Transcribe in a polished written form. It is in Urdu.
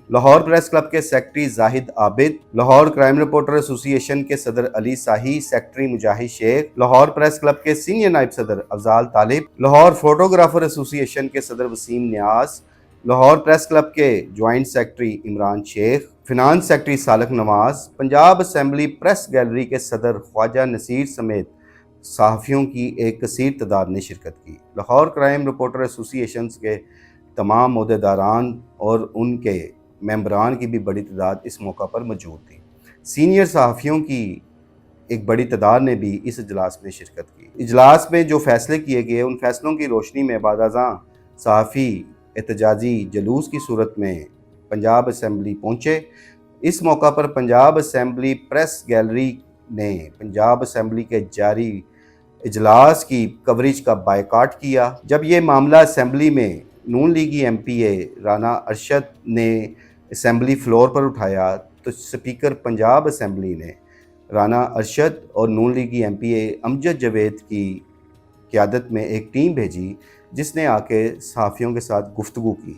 لاہور پریس کلب کے سیکرٹری زاہد عابد، لاہور کرائم رپورٹر ایسوسی ایشن کے صدر علی ساہی، سیکرٹری مجاہد شیخ، لاہور پریس کلب کے سینئر نائب صدر افضال طالب، لاہور فوٹوگرافر ایسوسی ایشن کے صدر وسیم نیاز، لاہور پریس کلب کے جوائنٹ سیکرٹری عمران شیخ، فنانس سیکرٹری سالک نواز، پنجاب اسمبلی پریس گیلری کے صدر خواجہ نصیر سمیت صحافیوں کی ایک کثیر تعداد نے شرکت کی۔ لاہور کرائم رپورٹر ایسوسی ایشن کے تمام عہدیداران اور ان کے ممبران کی بھی بڑی تعداد اس موقع پر موجود تھی۔ سینئر صحافیوں کی ایک بڑی تعداد نے بھی اس اجلاس میں شرکت کی۔ اجلاس میں جو فیصلے کیے گئے ان فیصلوں کی روشنی میں بعد ازاں صحافی احتجاجی جلوس کی صورت میں پنجاب اسمبلی پہنچے۔ اس موقع پر پنجاب اسمبلی پریس گیلری نے پنجاب اسمبلی کے جاری اجلاس کی کوریج کا بائیکاٹ کیا۔ جب یہ معاملہ اسمبلی میں نون لیگی ایم پی اے رانا ارشد نے اسمبلی فلور پر اٹھایا تو سپیکر پنجاب اسمبلی نے رانا ارشد اور نون لیگی ایم پی اے امجد جاوید کی قیادت میں ایک ٹیم بھیجی جس نے آ کے صحافیوں کے ساتھ گفتگو کی۔